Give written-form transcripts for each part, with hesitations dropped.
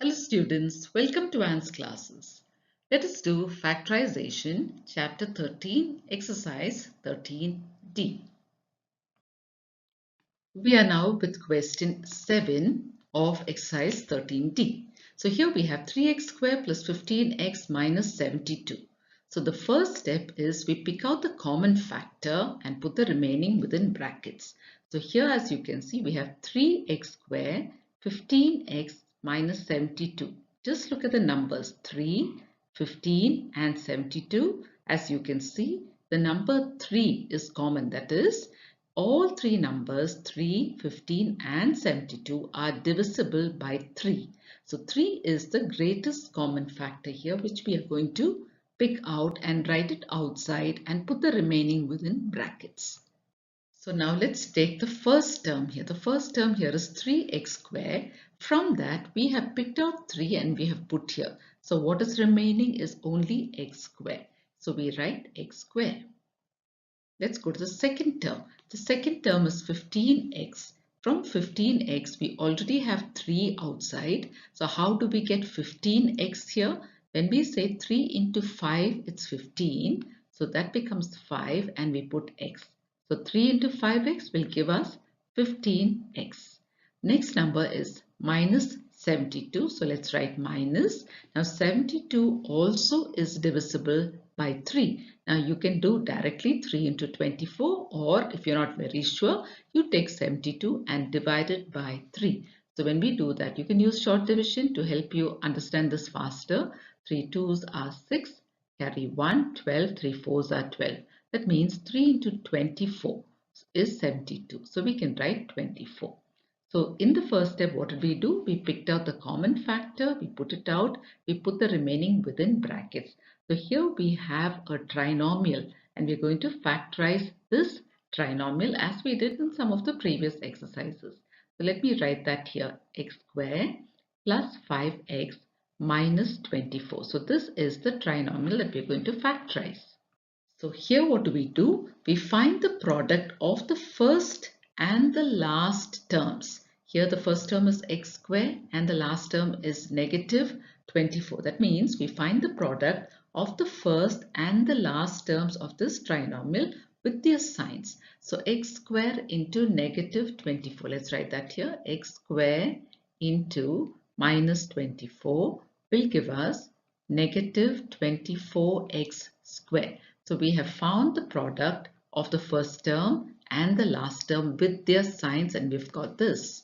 Hello students, welcome to Anne's classes. Let us do Factorization, Chapter 13, Exercise 13D. We are now with question 7 of Exercise 13D. So here we have 3x squared plus 15x minus 72. So the first step is we pick out the common factor and put the remaining within brackets. So here as you can see we have 3x squared, 15x minus 72. Just look at the numbers 3, 15 and 72. As you can see the number 3 is common, that is all three numbers 3, 15 and 72 are divisible by 3. So 3 is the greatest common factor here, which we are going to pick out and write it outside and put the remaining within brackets. So now let's take the first term here. The first term here is 3x squared. From that we have picked out 3 and we have put here. So what is remaining is only x squared. So we write x squared. Let's go to the second term. The second term is 15x. From 15x, we already have 3 outside. So how do we get 15x here? When we say 3 into 5, it's 15. So that becomes 5 and we put x. So 3 into 5x will give us 15x. Next number is minus 72. So let's write minus. Now 72 also is divisible by 3. Now you can do directly 3 into 24, or if you're not very sure, you take 72 and divide it by 3. So when we do that, you can use short division to help you understand this faster. 3 2s are 6, carry 1, 12, 3 4s are 12. That means 3 into 24 is 72. So we can write 24. So in the first step, what did we do? We picked out the common factor, we put it out, we put the remaining within brackets. So here we have a trinomial and we're going to factorize this trinomial as we did in some of the previous exercises. So let me write that here, x squared plus 5x minus 24. So this is the trinomial that we're going to factorize. So here what do? We find the product of the first and the last terms. Here the first term is x squared and the last term is negative 24. That means we find the product of the first and the last terms of this trinomial with their signs. So x squared into negative 24. Let's write that here. X squared into minus 24 will give us negative 24x squared. So we have found the product of the first term and the last term with their signs, and we've got this.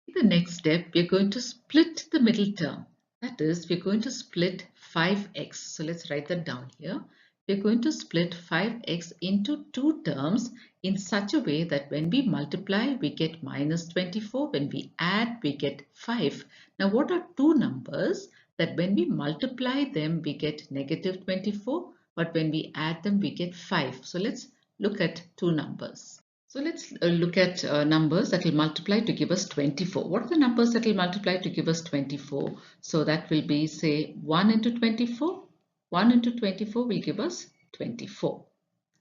In the next step, we're going to split the middle term. That is, we're going to split 5x. So let's write that down here. We're going to split 5x into two terms in such a way that when we multiply, we get minus 24. When we add, we get 5. Now, what are two numbers that when we multiply them, we get negative 24, but when we add them, we get 5. So let's look at two numbers. So let's look at numbers that will multiply to give us 24. What are the numbers that will multiply to give us 24? So that will be, say, 1 into 24. 1 into 24 will give us 24.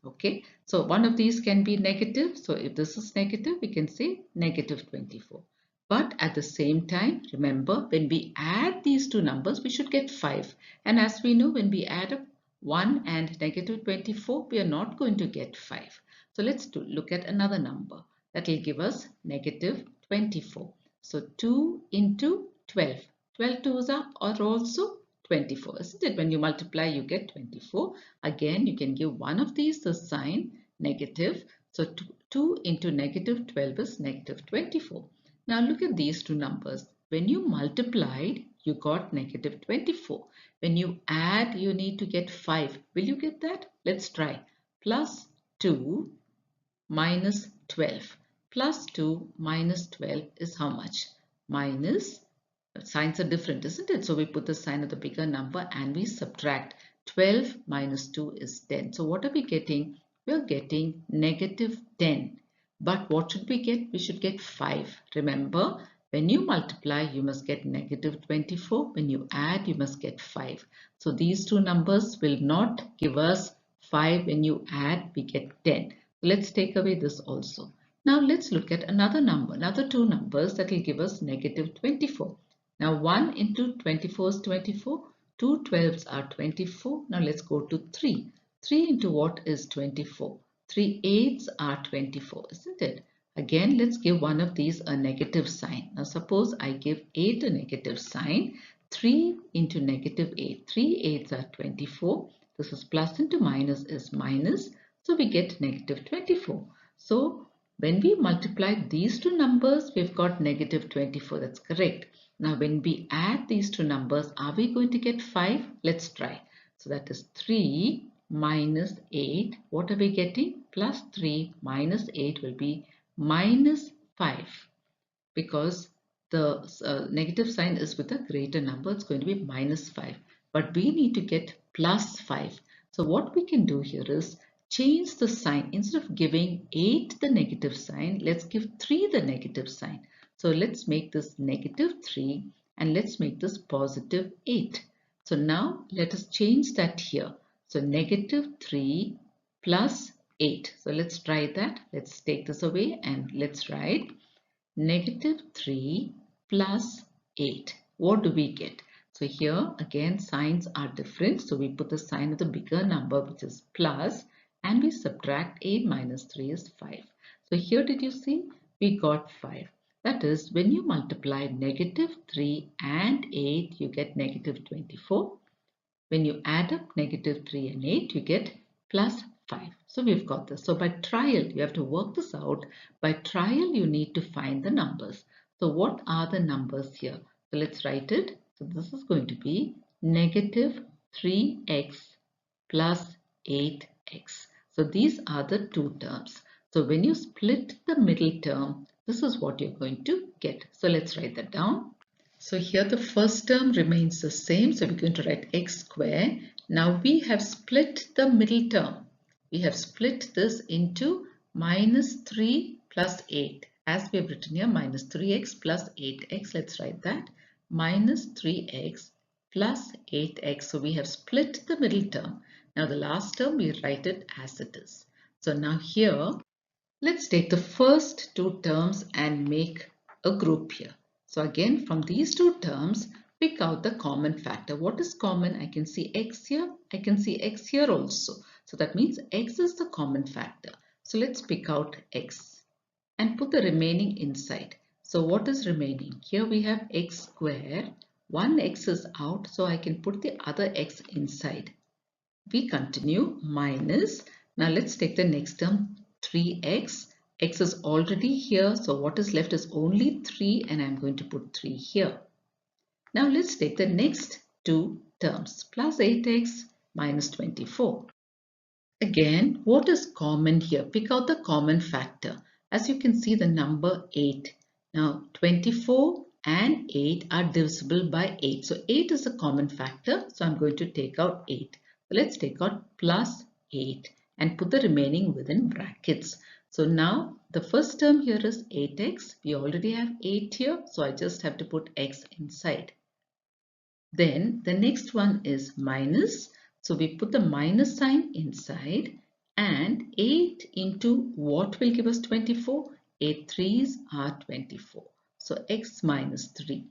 Okay, so one of these can be negative. So if this is negative, we can say negative 24. But at the same time, remember, when we add these two numbers, we should get 5. And as we know, when we add up 1 and negative 24, we are not going to get 5. So let's look at another number that will give us negative 24. So 2 into 12. 12 twos are also 24, isn't it? When you multiply, you get 24. Again, you can give one of these the sign negative. So 2 into negative 12 is negative 24. Now look at these two numbers. When you multiplied, you got negative 24. When you add, you need to get 5. Will you get that? Let's try. Plus 2 minus 12. Plus 2 minus 12 is how much? Minus, signs are different, isn't it? So we put the sign of the bigger number and we subtract. 12 minus 2 is 10. So what are we getting? We are getting negative 10. But what should we get? We should get 5. Remember, when you multiply, you must get negative 24. When you add, you must get 5. So these two numbers will not give us 5. When you add, we get 10. Let's take away this also. Now let's look at another number, another two numbers that will give us negative 24. Now 1 into 24 is 24. 2 12s are 24. Now let's go to 3. 3 into what is 24? 3 8s are 24, isn't it? Again, let's give one of these a negative sign. Now suppose I give 8 a negative sign. 3 into negative 8. 3 8s are 24. This is plus into minus is minus. So we get negative 24. So when we multiply these two numbers, we've got negative 24. That's correct. Now when we add these two numbers, are we going to get 5? Let's try. So that is 3 minus 8. What are we getting? Plus 3 minus 8 will be minus 5, because the negative sign is with a greater number. It's going to be minus 5. But we need to get plus 5. So what we can do here is change the sign. Instead of giving 8 the negative sign, let's give 3 the negative sign. So let's make this negative 3 and let's make this positive 8. So now let us change that here. So negative 3 plus 8. So let's try that. Let's take this away and let's write negative 3 plus 8. What do we get? So here again signs are different. So we put the sign of the bigger number, which is plus, and we subtract 8 minus 3 is 5. So here did you see? We got 5. That is, when you multiply negative 3 and 8, you get negative 24. When you add up negative 3 and 8, you get plus 5. So we've got this. So by trial, you have to work this out. By trial, you need to find the numbers. So what are the numbers here? So let's write it. So this is going to be negative 3x plus 8x. So these are the two terms. So when you split the middle term, this is what you're going to get. So let's write that down. So here the first term remains the same. So we're going to write x square. Now we have split the middle term. We have split this into minus 3 plus 8. As we have written here, minus 3x plus 8x. Let's write that. Minus 3x plus 8x. So we have split the middle term. Now the last term, we write it as it is. So now here, let's take the first two terms and make a group here. So again, from these two terms, pick out the common factor. What is common? I can see x here. I can see x here also. So that means x is the common factor. So let's pick out x and put the remaining inside. So what is remaining? Here we have x square. One x is out, so I can put the other x inside. We continue minus. Now let's take the next term, 3x. X is already here, so what is left is only 3 and I'm going to put 3 here. Now let's take the next two terms, plus 8x minus 24. Again, what is common here? Pick out the common factor. As you can see, the number 8. Now 24 and 8 are divisible by 8. So 8 is a common factor, so I'm going to take out 8. Let's take out plus 8 and put the remaining within brackets. So now the first term here is 8x. We already have 8 here, so I just have to put x inside. Then the next one is minus. So we put the minus sign inside, and 8 into what will give us 24? 8 threes are 24. So x minus 3.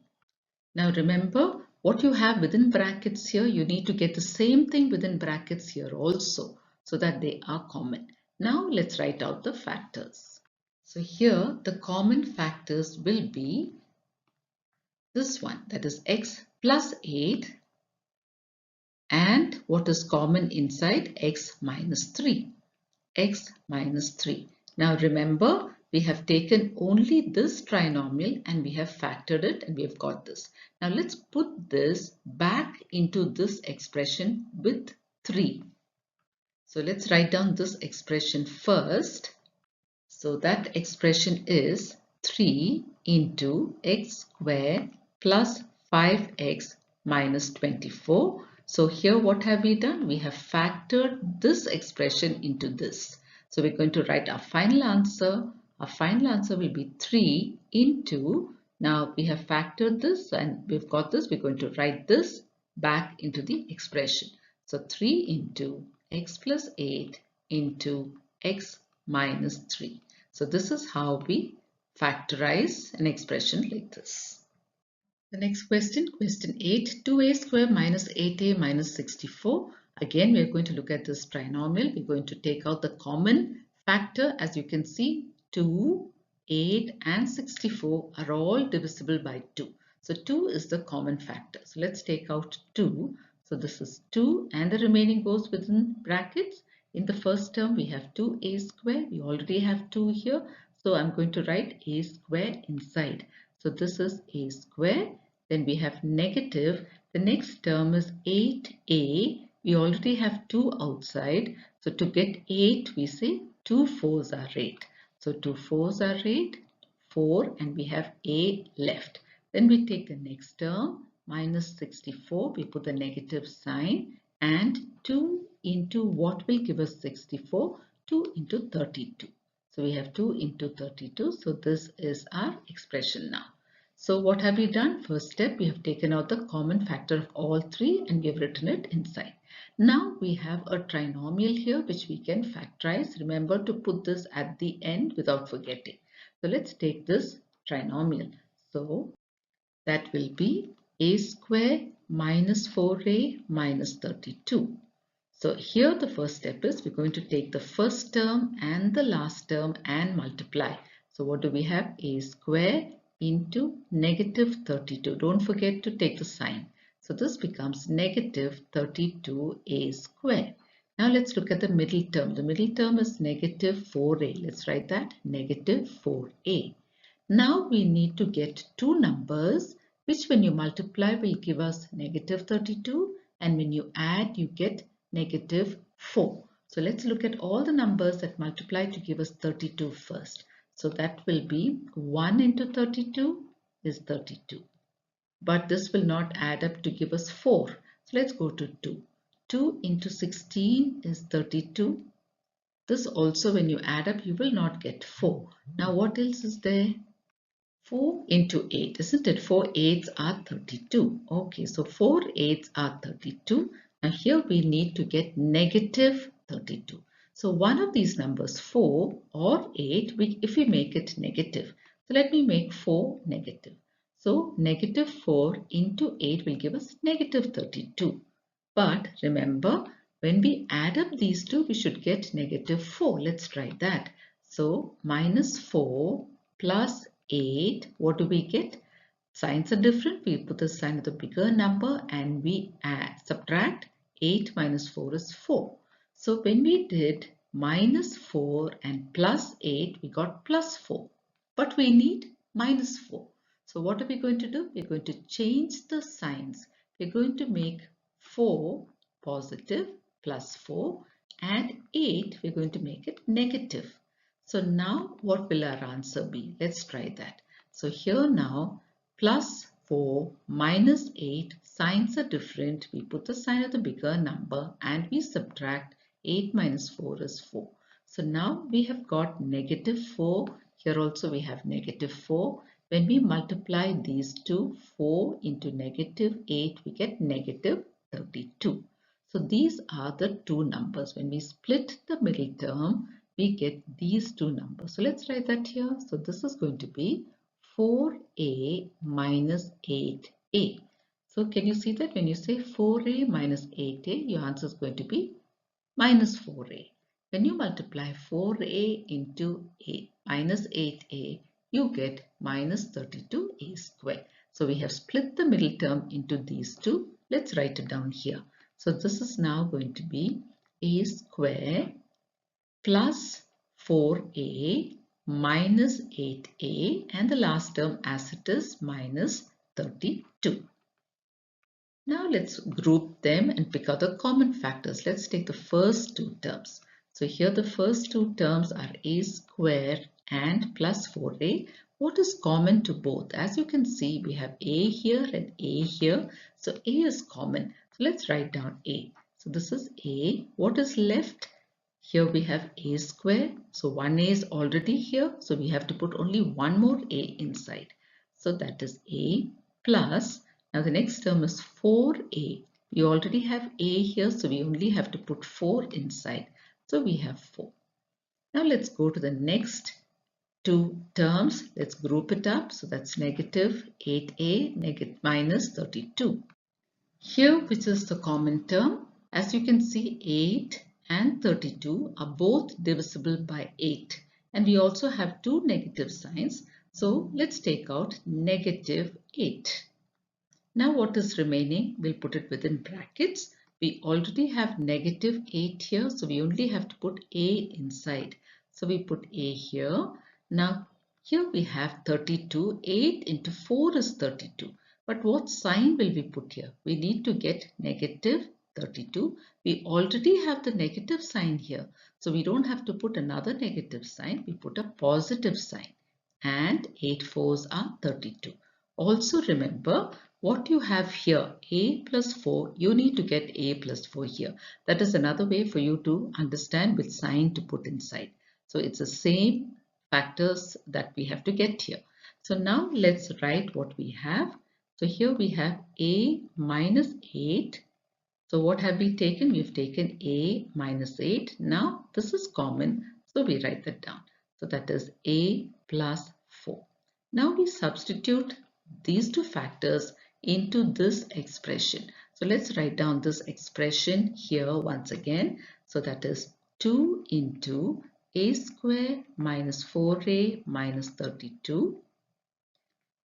Now remember, what you have within brackets here, you need to get the same thing within brackets here also, so that they are common. Now let's write out the factors. So here the common factors will be this one, that is x plus 8, and what is common inside? X minus 3. X minus 3. Now remember, we have taken only this trinomial and we have factored it and we have got this. Now let's put this back into this expression with 3. So let's write down this expression first. So that expression is 3 into x square plus 5x minus 24. So here what have we done? We have factored this expression into this. So we're going to write our final answer. Our final answer will be 3 into, now we have factored this and we've got this. We're going to write this back into the expression. So 3 into x plus 8 into x minus 3. So this is how we factorize an expression like this. The next question, question 8, 2a square minus 8a minus 64. Again, we are going to look at this trinomial. We're going to take out the common factor. As you can see, 2, 8 and 64 are all divisible by 2. So 2 is the common factor. So let's take out 2. So this is 2 and the remaining goes within brackets. In the first term, we have 2a square. We already have 2 here. So I'm going to write a square inside. So this is a square. Then we have negative. The next term is 8a. We already have 2 outside. So to get 8, we say 2 fours are 8. So 2 fours are 8, 4, and we have a left. Then we take the next term, minus 64. We put the negative sign and 2 into what will give us 64? 2 into 32. So we have 2 into 32. So this is our expression now. So what have we done? First step, we have taken out the common factor of all three and we have written it inside. Now we have a trinomial here which we can factorize. Remember to put this at the end without forgetting. So let's take this trinomial. So that will be a square minus 4a minus 32. So here the first step is we're going to take the first term and the last term and multiply. So what do we have? A square into negative 32. Don't forget to take the sign. So this becomes negative 32a square. Now let's look at the middle term. The middle term is negative 4a. Let's write that negative 4a. Now we need to get two numbers which when you multiply will give us negative 32 and when you add you get negative 4. So let's look at all the numbers that multiply to give us 32 first. So that will be 1 into 32 is 32. But this will not add up to give us 4. So let's go to 2. 2 into 16 is 32. This also when you add up you will not get 4. Now what else is there? 4 into 8, isn't it? 4 eighths are 32. Okay, so 4 eighths are 32. Now here we need to get negative 32. So one of these numbers, 4 or 8, if we make it negative. So let me make 4 negative. So negative 4 into 8 will give us negative 32. But remember, when we add up these two, we should get negative 4. Let's try that. So minus 4 plus 8, what do we get? Signs are different. We put the sign of the bigger number and we subtract 8 minus 4 is 4. So when we did minus 4 and plus 8, we got plus 4. But we need minus 4. So what are we going to do? We're going to change the signs. We're going to make 4 positive plus 4 and 8, we're going to make it negative. So now what will our answer be? Let's try that. So here now plus 4 minus 8, signs are different. We put the sign of the bigger number and we subtract 8 minus 4 is 4. So now we have got negative 4. Here also we have negative 4. When we multiply these two, 4 into negative 8, we get negative 32. So these are the two numbers. When we split the middle term, we get these two numbers. So let's write that here. So this is going to be 4a minus 8a. So can you see that when you say 4a minus 8a, your answer is going to be minus 4a. When you multiply 4a into a minus 8a, you get minus 32a square. So we have split the middle term into these two. Let's write it down here. So this is now going to be a square plus 4a minus 8a and the last term as it is minus 32. Now let's group them and pick out the common factors. Let's take the first two terms. So here the first two terms are a square and plus 4a. What is common to both? As you can see, we have a here and a here. So a is common. So let's write down a. So this is a. What is left? Here we have a square. So 1a is already here. So we have to put only one more a inside. So that is a plus. Now the next term is 4a. We already have a here. So we only have to put 4 inside. So we have 4. Now let's go to the next two terms. Let's group it up. So that's negative 8a minus 32. Here, which is the common term? As you can see, 8 and 32 are both divisible by 8. And we also have two negative signs. So let's take out negative 8. Now what is remaining? We'll put it within brackets. We already have negative 8 here, so we only have to put a inside. So we put a here. Now here we have 32. 8 into 4 is 32. But what sign will we put here? We need to get negative 32. We already have the negative sign here. So we don't have to put another negative sign. We put a positive sign. And 8 fours are 32. Also remember, what you have here, a plus 4, you need to get a plus 4 here. That is another way for you to understand which sign to put inside. So it's the same factors that we have to get here. So now let's write what we have. So here we have a minus 8. So what have we taken? We've taken a minus 8. Now this is common, so we write that down. So that is a plus 4. Now we substitute these two factors into this expression. So let's write down this expression here once again. So that is 2 into a square minus 4a minus 32.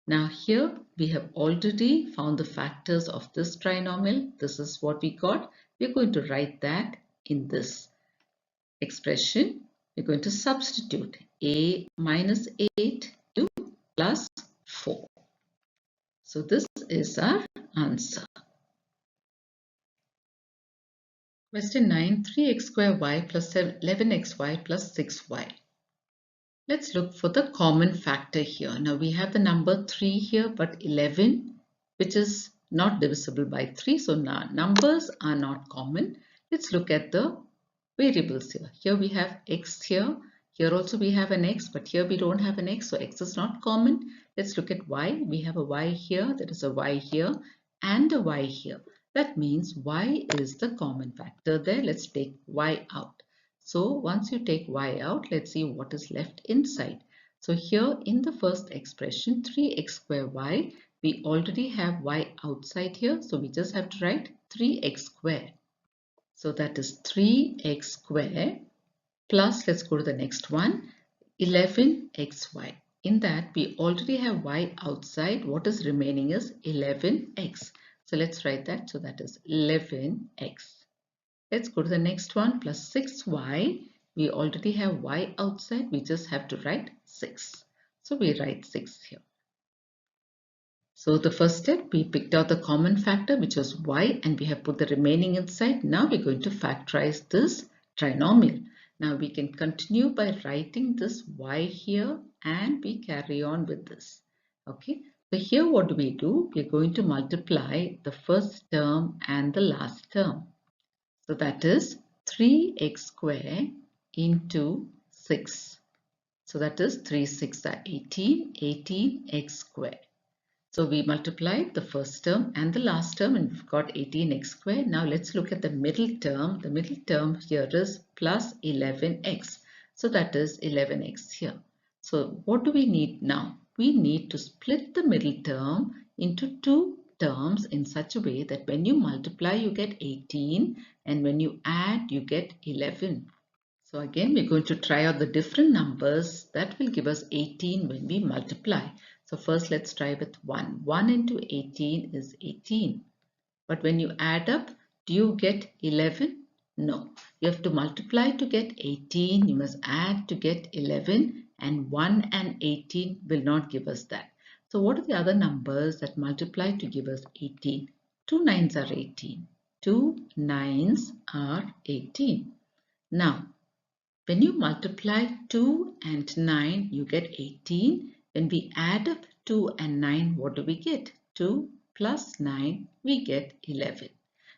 Now here we have already found the factors of this trinomial. This is what we got. We're going to write that in this expression. We're going to substitute a minus 8 to plus 4. So this is our answer. Question 9. 3x square y plus 11xy plus 6y. Let's look for the common factor here. Now we have the number 3 here, but 11, which is not divisible by 3. So now numbers are not common. Let's look at the variables here. Here we have x here. Here also we have an x, but here we don't have an x. So x is not common. Let's look at y. We have a y here. There is a y here and a y here. That means y is the common factor there. Let's take y out. So once you take y out, let's see what is left inside. So here in the first expression, 3x square y, we already have y outside here. So we just have to write 3x square. So that is 3x square plus, let's go to the next one, 11xy. In that we already have y outside. What is remaining is 11x. So let's write that. So that is 11x. Let's go to the next one, plus 6y. We already have y outside. We just have to write 6. So we write 6 here. So the first step, we picked out the common factor, which was y, and we have put the remaining inside. Now we're going to factorize this trinomial. Now we can continue by writing this y here, and we carry on with this. Okay. So here what do? We're going to multiply the first term and the last term. So that is 3x square into 6. So that is 3 6 are 18, 18x square. So we multiplied the first term and the last term and we've got 18x square. Now let's look at the middle term. The middle term here is plus 11x. So that is 11x here. So what do we need now? We need to split the middle term into two terms in such a way that when you multiply you get 18 and when you add you get 11. So again we're going to try out the different numbers that will give us 18 when we multiply. So first let's try with 1. 1 into 18 is 18. But when you add up, do you get 11? No. You have to multiply to get 18. You must add to get 11. And 1 and 18 will not give us that. So what are the other numbers that multiply to give us 18? 2 nines are 18. 2 nines are 18. Now, when you multiply 2 and 9, you get 18. When we add up 2 and 9, what do we get? 2 plus 9, we get 11.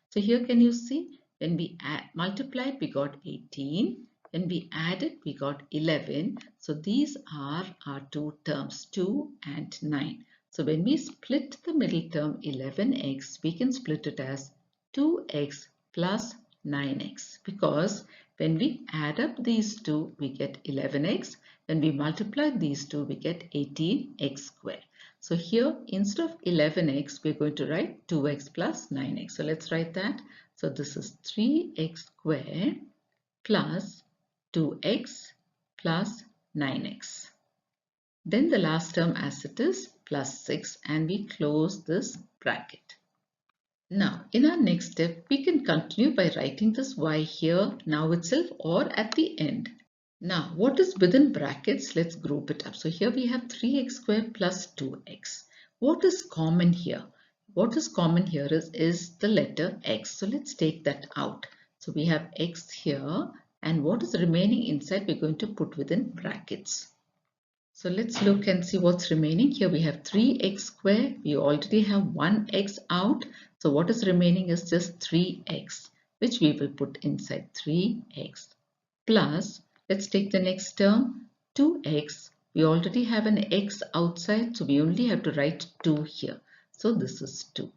So here can you see, when we multiplied, we got 18. When we added, we got 11. So these are our two terms, 2 and 9. So when we split the middle term 11x, we can split it as 2x plus 9x, because when we add up these two, we get 11x. When we multiply these two, we get 18x square. So here, instead of 11x, we're going to write 2x plus 9x. So let's write that. So this is 3x squared plus 2x plus 9x. Then the last term as it is plus 6, and we close this bracket. Now, in our next step, we can continue by writing this y here now itself or at the end. Now, what is within brackets? Let's group it up. So here we have 3x squared plus 2x. What is common here? What is common here is the letter x. So let's take that out. So we have x here, and what is remaining inside we're going to put within brackets. So let's look and see what's remaining. Here we have 3x squared. We already have 1x out. So what is remaining is just 3x, which we will put inside 3x. Plus, let's take the next term, 2x. We already have an x outside, so we only have to write 2 here. So this is 2.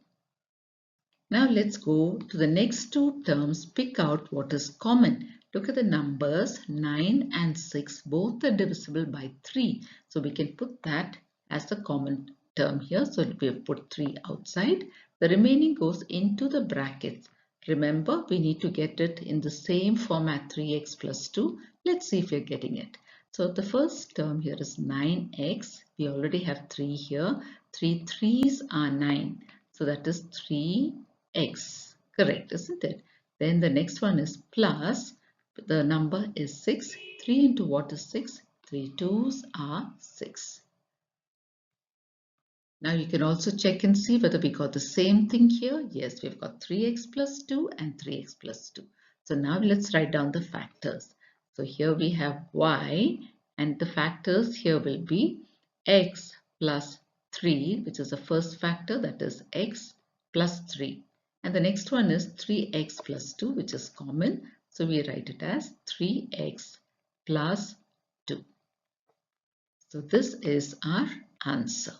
Now let's go to the next two terms, pick out what is common. Look at the numbers 9 and 6, both are divisible by 3. So we can put that as the common term here. So we have put 3 outside. The remaining goes into the brackets. Remember, we need to get it in the same format, 3x plus 2. Let's see if we're getting it. So the first term here is 9x. We already have 3 here. 3 3s are 9. So that is 3x. Correct, isn't it? Then the next one is plus. The number is 6. 3 into what is 6? 3 2s are 6. Now you can also check and see whether we got the same thing here. Yes, we've got 3x plus 2 and 3x plus 2. So now let's write down the factors. So here we have y, and the factors here will be x plus 3, which is the first factor, that is x plus 3. And the next one is 3x plus 2, which is common. So we write it as 3x plus 2. So this is our answer.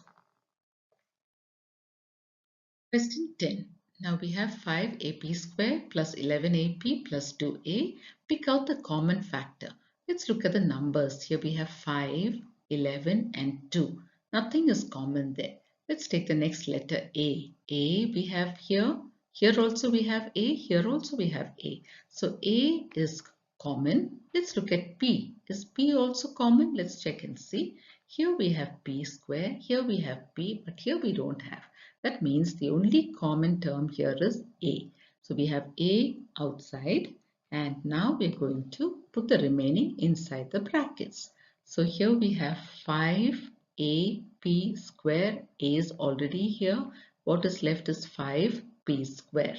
Question 10. Now we have 5ab squared plus 11ab plus 2a. Pick out the common factor. Let's look at the numbers. Here we have 5, 11 and 2. Nothing is common there. Let's take the next letter a. A we have here. Here also we have a. Here also we have a. So a is common. Let's look at p. Is p also common? Let's check and see. Here we have p square. Here we have p, but here we don't have. That means the only common term here is a. So we have a outside, and now we're going to put the remaining inside the brackets. So here we have 5ab square. A is already here. What is left is 5p square.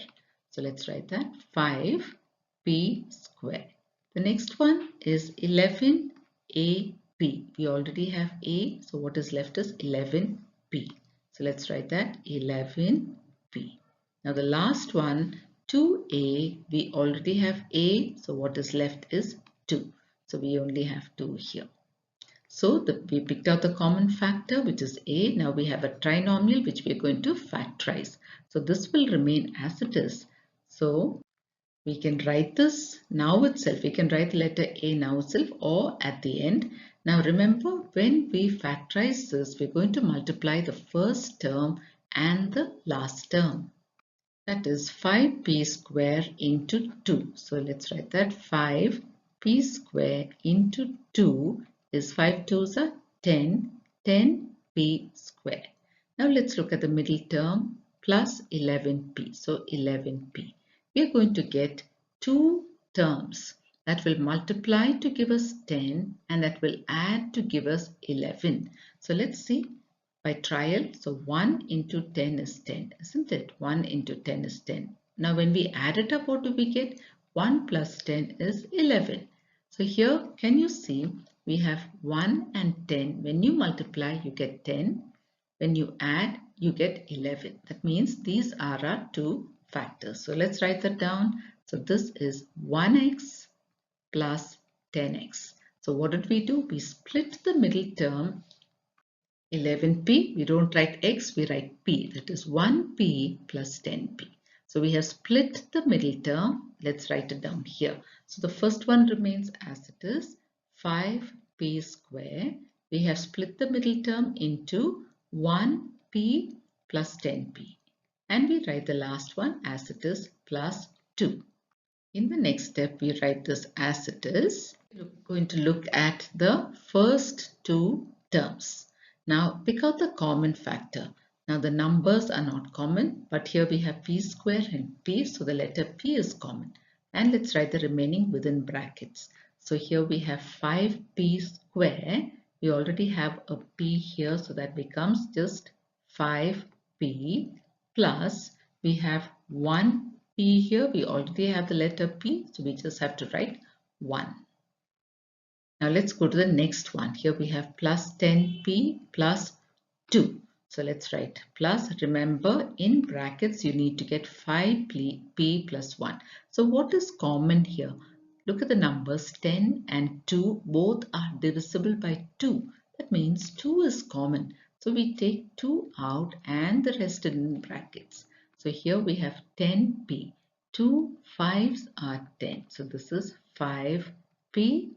So let's write that 5p square. The next one is 11ab. We already have a. So what is left is 11p. So let's write that 11p. Now the last one, 2a, we already have a. So what is left is 2. So we only have 2 here. So we picked out the common factor, which is a. Now we have a trinomial which we are going to factorize. So this will remain as it is. So we can write this now itself. We can write the letter a now itself or at the end. Now remember, when we factorize this, we're going to multiply the first term and the last term. That is 5p square into 2. So let's write that 5p square into 2 is 5 2s are 10, 10p square. Now let's look at the middle term plus 11p. So 11p. We are going to get two terms that will multiply to give us 10 and that will add to give us 11. So let's see by trial. So 1 into 10 is 10, isn't it? 1 into 10 is 10. Now when we add it up, what do we get? 1 plus 10 is 11. So here, can you see we have 1 and 10. When you multiply, you get 10. When you add, you get 11. That means these are our two factors. So let's write that down. So this is 1x plus 10x. So what did we do? We split the middle term 11p. We don't write x, we write p. That is 1p plus 10p. So we have split the middle term. Let's write it down here. So the first one remains as it is, 5p square. We have split the middle term into 1p plus 10p. And we write the last one as it is, plus 2. In the next step, we write this as it is. We're going to look at the first two terms. Now pick out the common factor. Now the numbers are not common, but here we have p square and p, so the letter p is common. And let's write the remaining within brackets. So here we have 5p square. We already have a p here, so that becomes just 5p plus we have 1p here. We already have the letter p, so we just have to write 1. Now let's go to the next one. Here we have plus 10p plus 2. So let's write plus. Remember, in brackets you need to get 5p plus 1. So what is common here? Look at the numbers 10 and 2. Both are divisible by 2. That means 2 is common. So we take 2 out and the rest in brackets. So here we have 10p. 2 5s are 10. So this is 5p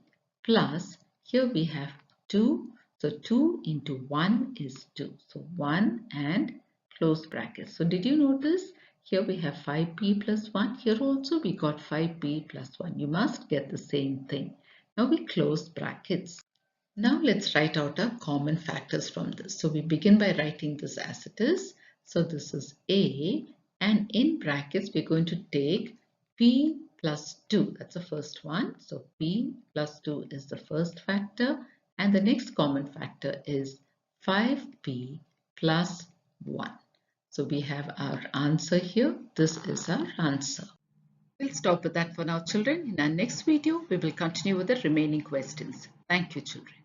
plus here we have 2. So 2 into 1 is 2. So 1 and close brackets. So did you notice? Here we have 5p plus 1. Here also we got 5p plus 1. You must get the same thing. Now we close brackets. Now let's write out our common factors from this. So we begin by writing this as it is. So this is a, and in brackets we're going to take p plus 2. That's the first one. So p plus 2 is the first factor, and the next common factor is 5p plus 1. So we have our answer here. This is our answer. We'll stop with that for now, children. In our next video, we will continue with the remaining questions. Thank you, children.